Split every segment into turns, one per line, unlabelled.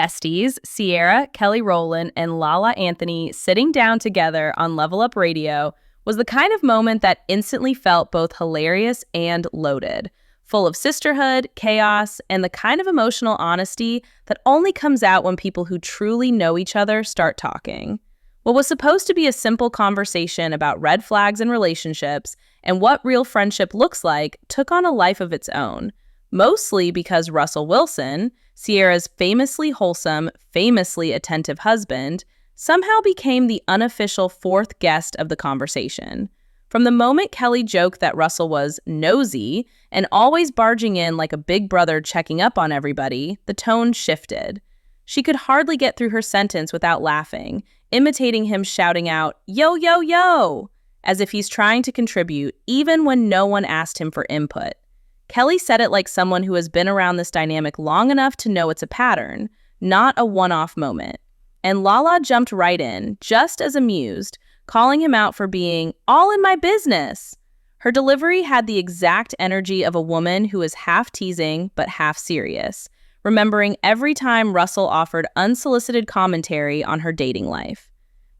besties, Ciara, Kelly Rowland, and Lala Anthony sitting down together on Level Up Radio was the kind of moment that instantly felt both hilarious and loaded, full of sisterhood, chaos, and the kind of emotional honesty that only comes out when people who truly know each other start talking. What was supposed to be a simple conversation about red flags in relationships and what real friendship looks like took on a life of its own, mostly because Russell Wilson, Ciara's famously wholesome, famously attentive husband, somehow became the unofficial fourth guest of the conversation. From the moment Kelly joked that Russell was nosy and always barging in like a big brother checking up on everybody, the tone shifted. She could hardly get through her sentence without laughing, imitating him shouting out, "Yo, yo, yo," as if he's trying to contribute, even when no one asked him for input. Kelly said it like someone who has been around this dynamic long enough to know it's a pattern, not a one-off moment. And Lala jumped right in, just as amused, calling him out for being all in my business. Her delivery had the exact energy of a woman who is half teasing but half serious, remembering every time Russell offered unsolicited commentary on her dating life.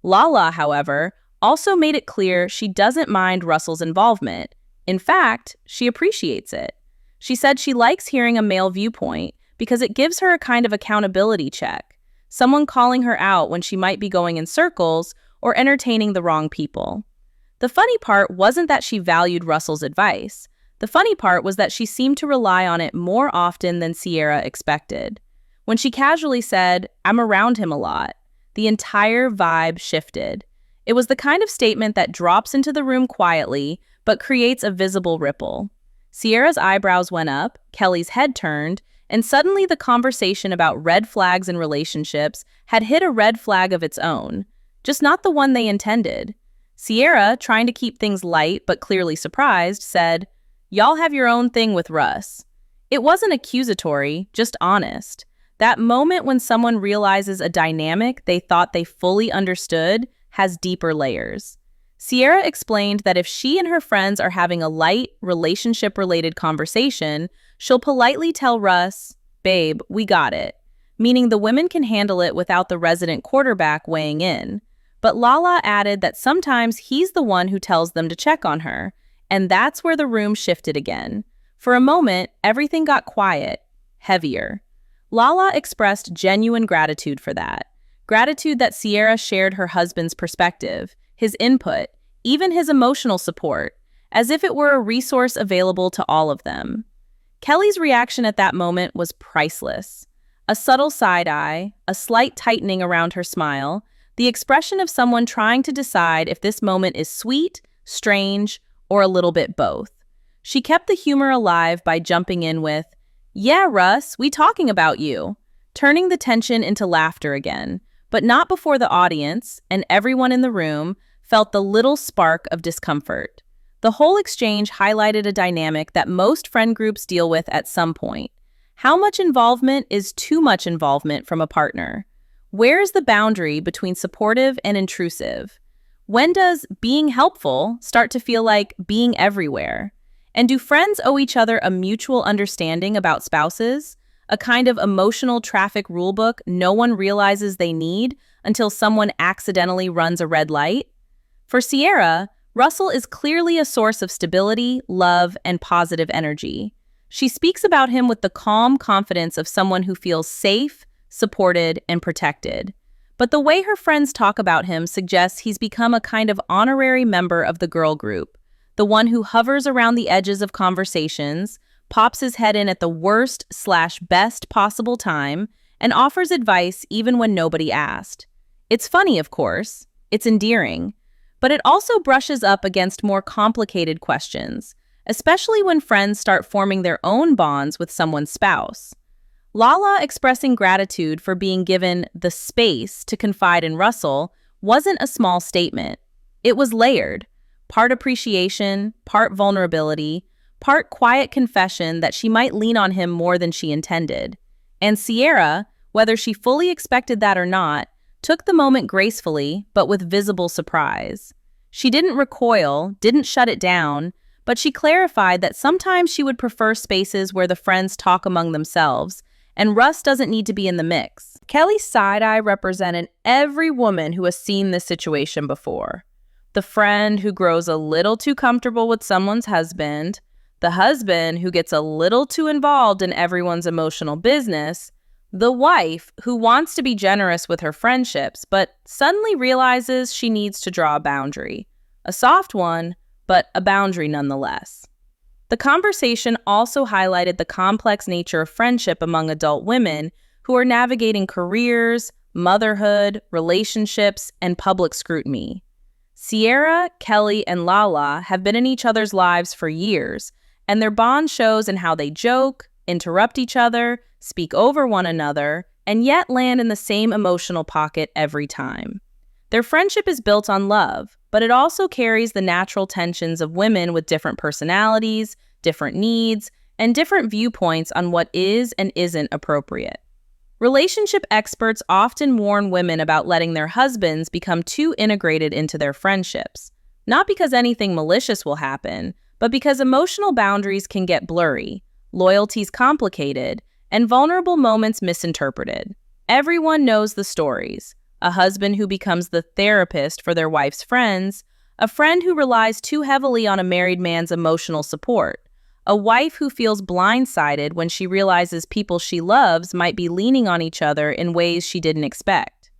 Lala, however, also made it clear she doesn't mind Russell's involvement. In fact, she appreciates it. She said she likes hearing a male viewpoint because it gives her a kind of accountability check, someone calling her out when she might be going in circles or entertaining the wrong people. The funny part wasn't that she valued Russell's advice. The funny part was that she seemed to rely on it more often than Ciara expected. When she casually said, "I'm around him a lot," the entire vibe shifted. It was the kind of statement that drops into the room quietly, but creates a visible ripple. Ciara's eyebrows went up, Kelly's head turned, and suddenly the conversation about red flags in relationships had hit a red flag of its own, just not the one they intended. Ciara, trying to keep things light but clearly surprised, said, "Y'all have your own thing with Russ." It wasn't accusatory, just honest. That moment when someone realizes a dynamic they thought they fully understood has deeper layers. Ciara explained that if she and her friends are having a light, relationship-related conversation, she'll politely tell Russ, "Babe, we got it," meaning the women can handle it without the resident quarterback weighing in. But Lala added that sometimes he's the one who tells them to check on her, and that's where the room shifted again. For a moment, everything got quiet, heavier. Lala expressed genuine gratitude for that. Gratitude that Ciara shared her husband's perspective, his input, even his emotional support, as if it were a resource available to all of them. Kelly's reaction at that moment was priceless. A subtle side-eye, a slight tightening around her smile, the expression of someone trying to decide if this moment is sweet, strange, or a little bit both. She kept the humor alive by jumping in with, "Yeah, Russ, we talking about you," turning the tension into laughter again, but not before the audience, and everyone in the room, felt the little spark of discomfort. The whole exchange highlighted a dynamic that most friend groups deal with at some point. How much involvement is too much involvement from a partner? Where is the boundary between supportive and intrusive? When does being helpful start to feel like being everywhere? And do friends owe each other a mutual understanding about spouses? A kind of emotional traffic rulebook no one realizes they need until someone accidentally runs a red light? For Ciara, Russell is clearly a source of stability, love, and positive energy. She speaks about him with the calm confidence of someone who feels safe, supported, and protected. But the way her friends talk about him suggests he's become a kind of honorary member of the girl group, the one who hovers around the edges of conversations, pops his head in at the worst/best possible time, and offers advice even when nobody asked. It's funny, of course. It's endearing. But it also brushes up against more complicated questions, especially when friends start forming their own bonds with someone's spouse. Lala expressing gratitude for being given the space to confide in Russell wasn't a small statement. It was layered, part appreciation, part vulnerability, part quiet confession that she might lean on him more than she intended. And Ciara, whether she fully expected that or not, took the moment gracefully, but with visible surprise. She didn't recoil, didn't shut it down, but she clarified that sometimes she would prefer spaces where the friends talk among themselves, and Russ doesn't need to be in the mix. Kelly's side-eye represented every woman who has seen this situation before. The friend who grows a little too comfortable with someone's husband, the husband who gets a little too involved in everyone's emotional business, the wife who wants to be generous with her friendships but suddenly realizes she needs to draw a boundary. A soft one, but a boundary nonetheless. The conversation also highlighted the complex nature of friendship among adult women who are navigating careers, motherhood, relationships, and public scrutiny. Ciara, Kelly, and Lala have been in each other's lives for years, and their bond shows in how they joke, interrupt each other, speak over one another, and yet land in the same emotional pocket every time. Their friendship is built on love, but it also carries the natural tensions of women with different personalities, different needs, and different viewpoints on what is and isn't appropriate. Relationship experts often warn women about letting their husbands become too integrated into their friendships, not because anything malicious will happen, but because emotional boundaries can get blurry, loyalties complicated, and vulnerable moments misinterpreted. Everyone knows the stories. A husband who becomes the therapist for their wife's friends, a friend who relies too heavily on a married man's emotional support, a wife who feels blindsided when she realizes people she loves might be leaning on each other in ways she didn't expect.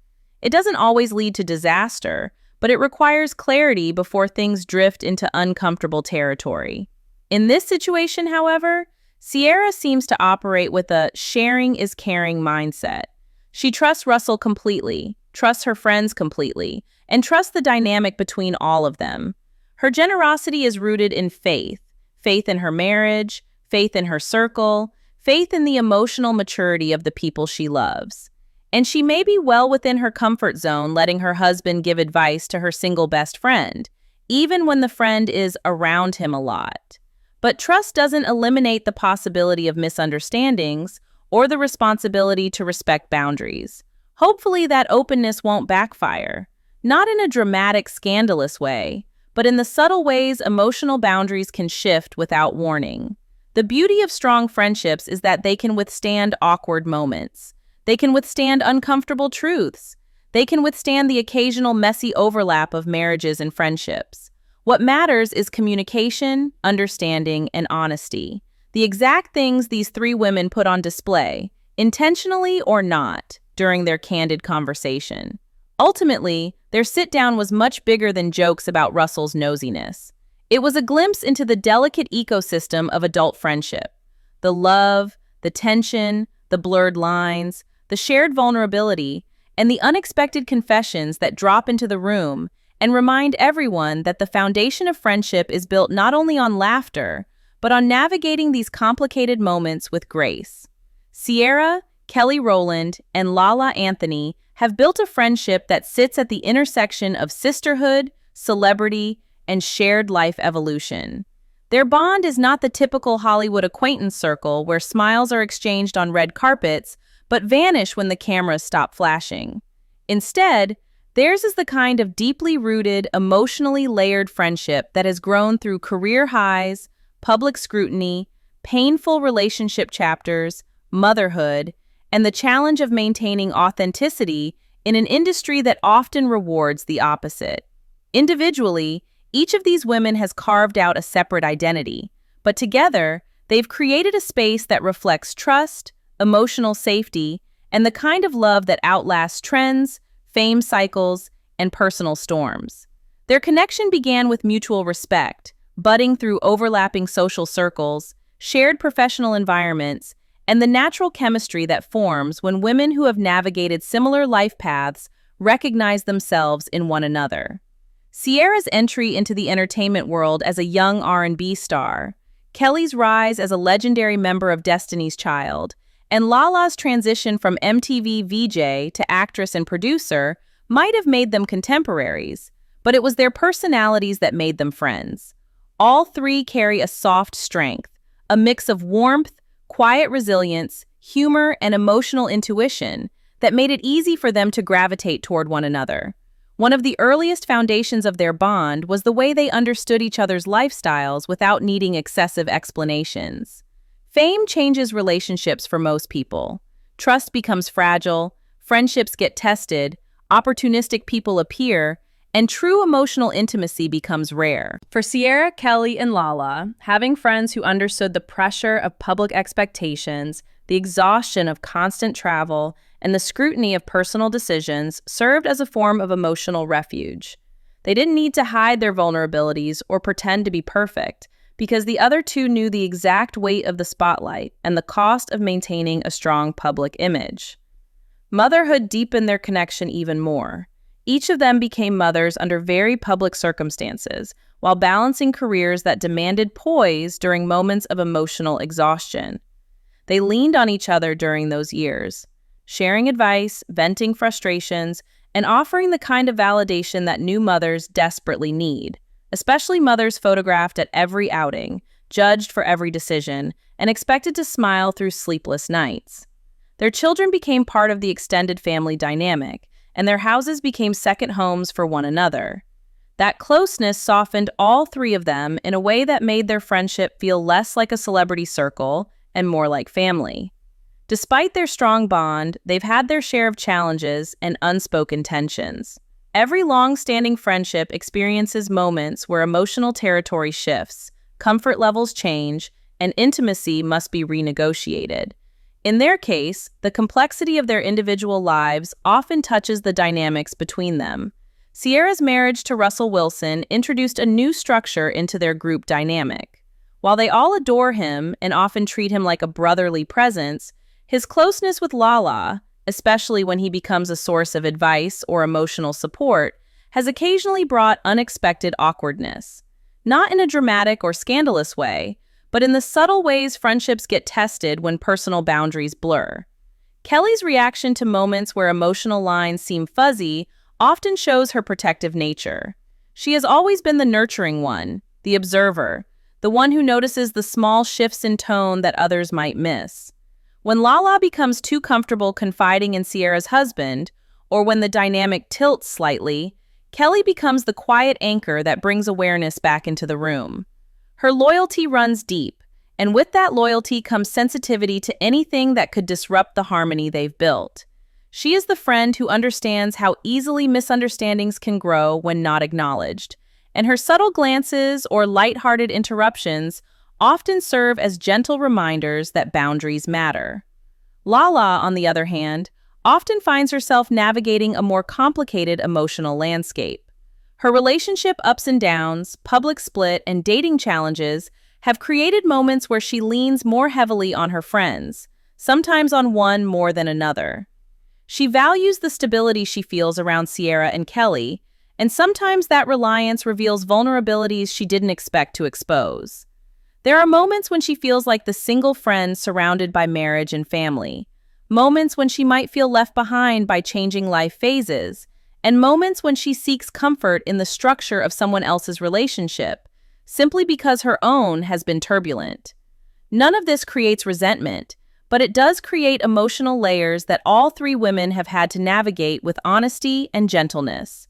It doesn't always lead to disaster, but it requires clarity before things drift into uncomfortable territory. In this situation, however, Ciara seems to operate with a sharing is caring mindset. She trusts Russell completely, trusts her friends completely, and trusts the dynamic between all of them. Her generosity is rooted in faith in her marriage, faith in her circle, faith in the emotional maturity of the people she loves. And she may be well within her comfort zone letting her husband give advice to her single best friend, even when the friend is around him a lot. But trust doesn't eliminate the possibility of misunderstandings or the responsibility to respect boundaries. Hopefully that openness won't backfire, not in a dramatic, scandalous way, but in the subtle ways emotional boundaries can shift without warning. The beauty of strong friendships is that they can withstand awkward moments. They can withstand uncomfortable truths. They can withstand the occasional messy overlap of marriages and friendships. What matters is communication, understanding, and honesty. The exact things these three women put on display, intentionally or not, during their candid conversation. Ultimately, their sit-down was much bigger than jokes about Russell's nosiness. It was a glimpse into the delicate ecosystem of adult friendship. The love, the tension, the blurred lines, the shared vulnerability, and the unexpected confessions that drop into the room and remind everyone that the foundation of friendship is built not only on laughter, but on navigating these complicated moments with grace. Ciara, Kelly Rowland, and Lala Anthony have built a friendship that sits at the intersection of sisterhood, celebrity, and shared life evolution. Their bond is not the typical Hollywood acquaintance circle where smiles are exchanged on red carpets but vanish when the cameras stop flashing. Instead, theirs is the kind of deeply rooted, emotionally layered friendship that has grown through career highs, public scrutiny, painful relationship chapters, motherhood, and the challenge of maintaining authenticity in an industry that often rewards the opposite. Individually, each of these women has carved out a separate identity, but together, they've created a space that reflects trust, emotional safety, and the kind of love that outlasts trends, fame cycles, and personal storms. Their connection began with mutual respect, budding through overlapping social circles, shared professional environments, and the natural chemistry that forms when women who have navigated similar life paths recognize themselves in one another. Ciara's entry into the entertainment world as a young R&B star, Kelly's rise as a legendary member of Destiny's Child, and Lala's transition from MTV VJ to actress and producer might have made them contemporaries, but it was their personalities that made them friends. All three carry a soft strength, a mix of warmth, quiet resilience, humor, and emotional intuition that made it easy for them to gravitate toward one another. One of the earliest foundations of their bond was the way they understood each other's lifestyles without needing excessive explanations. Fame changes relationships for most people, Trust becomes fragile, friendships get tested, opportunistic people appear, and true emotional intimacy becomes rare. For Ciara, Kelly, and Lala, having friends who understood the pressure of public expectations, the exhaustion of constant travel, and the scrutiny of personal decisions served as a form of emotional refuge. They didn't need to hide their vulnerabilities or pretend to be perfect, because the other two knew the exact weight of the spotlight and the cost of maintaining a strong public image. Motherhood deepened their connection even more. Each of them became mothers under very public circumstances, while balancing careers that demanded poise during moments of emotional exhaustion. They leaned on each other during those years, sharing advice, venting frustrations, and offering the kind of validation that new mothers desperately need, especially mothers photographed at every outing, judged for every decision, and expected to smile through sleepless nights. Their children became part of the extended family dynamic, and their houses became second homes for one another. That closeness softened all three of them in a way that made their friendship feel less like a celebrity circle and more like family. Despite their strong bond, they've had their share of challenges and unspoken tensions. Every long-standing friendship experiences moments where emotional territory shifts, comfort levels change, and intimacy must be renegotiated. In their case, the complexity of their individual lives often touches the dynamics between them. Ciara's marriage to Russell Wilson introduced a new structure into their group dynamic. While they all adore him and often treat him like a brotherly presence, his closeness with Lala, especially when he becomes a source of advice or emotional support, has occasionally brought unexpected awkwardness. Not in a dramatic or scandalous way, but in the subtle ways friendships get tested when personal boundaries blur. Kelly's reaction to moments where emotional lines seem fuzzy often shows her protective nature. She has always been the nurturing one, the observer, the one who notices the small shifts in tone that others might miss. When Lala becomes too comfortable confiding in Ciara's husband, or when the dynamic tilts slightly, Kelly becomes the quiet anchor that brings awareness back into the room. Her loyalty runs deep, and with that loyalty comes sensitivity to anything that could disrupt the harmony they've built. She is the friend who understands how easily misunderstandings can grow when not acknowledged, and her subtle glances or lighthearted interruptions often serve as gentle reminders that boundaries matter. Lala, on the other hand, often finds herself navigating a more complicated emotional landscape. Her relationship ups and downs, public split, and dating challenges have created moments where she leans more heavily on her friends, sometimes on one more than another. She values the stability she feels around Ciara and Kelly, and sometimes that reliance reveals vulnerabilities she didn't expect to expose. There are moments when she feels like the single friend surrounded by marriage and family, moments when she might feel left behind by changing life phases, and moments when she seeks comfort in the structure of someone else's relationship, simply because her own has been turbulent. None of this creates resentment, but it does create emotional layers that all three women have had to navigate with honesty and gentleness.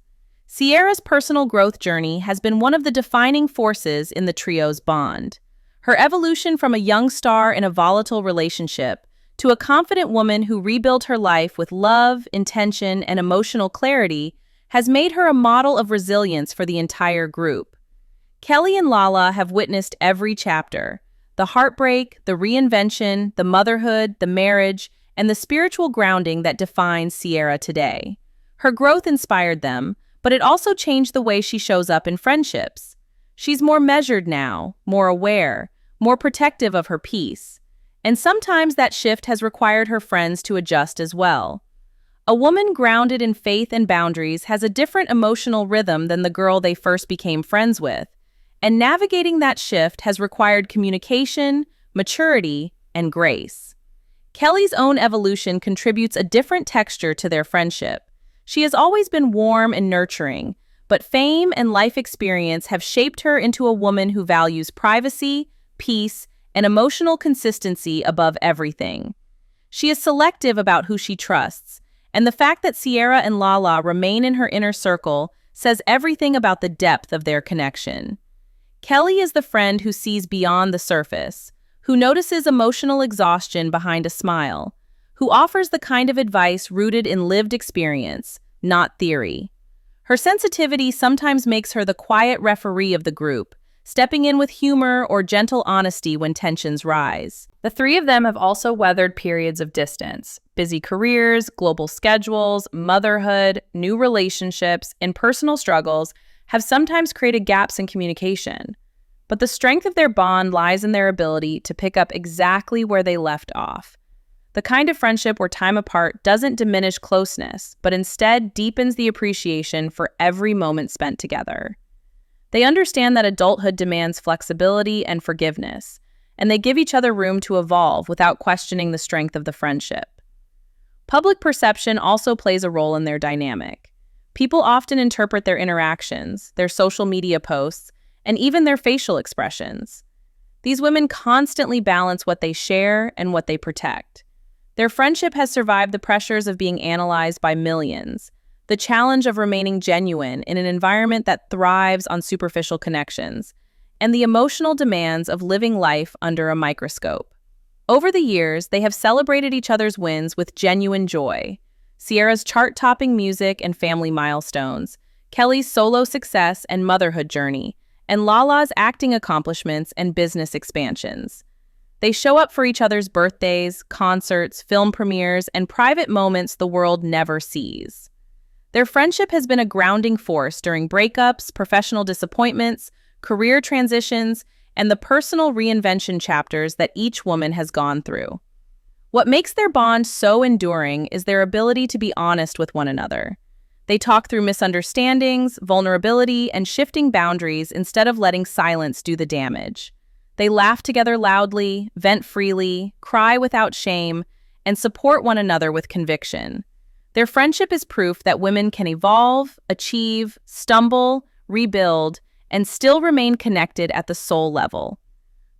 Ciara's personal growth journey has been one of the defining forces in the trio's bond. Her evolution from a young star in a volatile relationship to a confident woman who rebuilt her life with love, intention, and emotional clarity has made her a model of resilience for the entire group. Kelly and Lala have witnessed every chapter: the heartbreak, the reinvention, the motherhood, the marriage, and the spiritual grounding that defines Ciara today. Her growth inspired them, but it also changed the way she shows up in friendships. She's more measured now, more aware, more protective of her peace. And sometimes that shift has required her friends to adjust as well. A woman grounded in faith and boundaries has a different emotional rhythm than the girl they first became friends with, and navigating that shift has required communication, maturity, and grace. Kelly's own evolution contributes a different texture to their friendship. She has always been warm and nurturing, but fame and life experience have shaped her into a woman who values privacy, peace, and emotional consistency above everything. She is selective about who she trusts, and the fact that Ciara and Lala remain in her inner circle says everything about the depth of their connection. Kelly is the friend who sees beyond the surface, who notices emotional exhaustion behind a smile, who offers the kind of advice rooted in lived experience, not theory. Her sensitivity sometimes makes her the quiet referee of the group, stepping in with humor or gentle honesty when tensions rise. The three of them have also weathered periods of distance. Busy careers, global schedules, motherhood, new relationships, and personal struggles have sometimes created gaps in communication. But the strength of their bond lies in their ability to pick up exactly where they left off. The kind of friendship where time apart doesn't diminish closeness, but instead deepens the appreciation for every moment spent together. They understand that adulthood demands flexibility and forgiveness, and they give each other room to evolve without questioning the strength of the friendship. Public perception also plays a role in their dynamic. People often interpret their interactions, their social media posts, and even their facial expressions. These women constantly balance what they share and what they protect. Their friendship has survived the pressures of being analyzed by millions, the challenge of remaining genuine in an environment that thrives on superficial connections, and the emotional demands of living life under a microscope. Over the years, they have celebrated each other's wins with genuine joy. Ciara's chart-topping music and family milestones, Kelly's solo success and motherhood journey, and Lala's acting accomplishments and business expansions. They show up for each other's birthdays, concerts, film premieres, and private moments the world never sees. Their friendship has been a grounding force during breakups, professional disappointments, career transitions, and the personal reinvention chapters that each woman has gone through. What makes their bond so enduring is their ability to be honest with one another. They talk through misunderstandings, vulnerability, and shifting boundaries instead of letting silence do the damage. They laugh together loudly, vent freely, cry without shame, and support one another with conviction. Their friendship is proof that women can evolve, achieve, stumble, rebuild, and still remain connected at the soul level.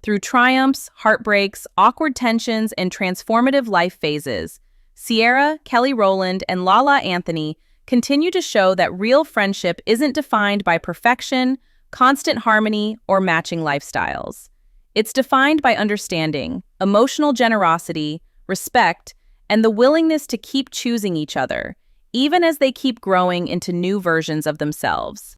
Through triumphs, heartbreaks, awkward tensions, and transformative life phases, Ciara, Kelly Rowland, and Lala Anthony continue to show that real friendship isn't defined by perfection, constant harmony, or matching lifestyles. It's defined by understanding, emotional generosity, respect, and the willingness to keep choosing each other, even as they keep growing into new versions of themselves.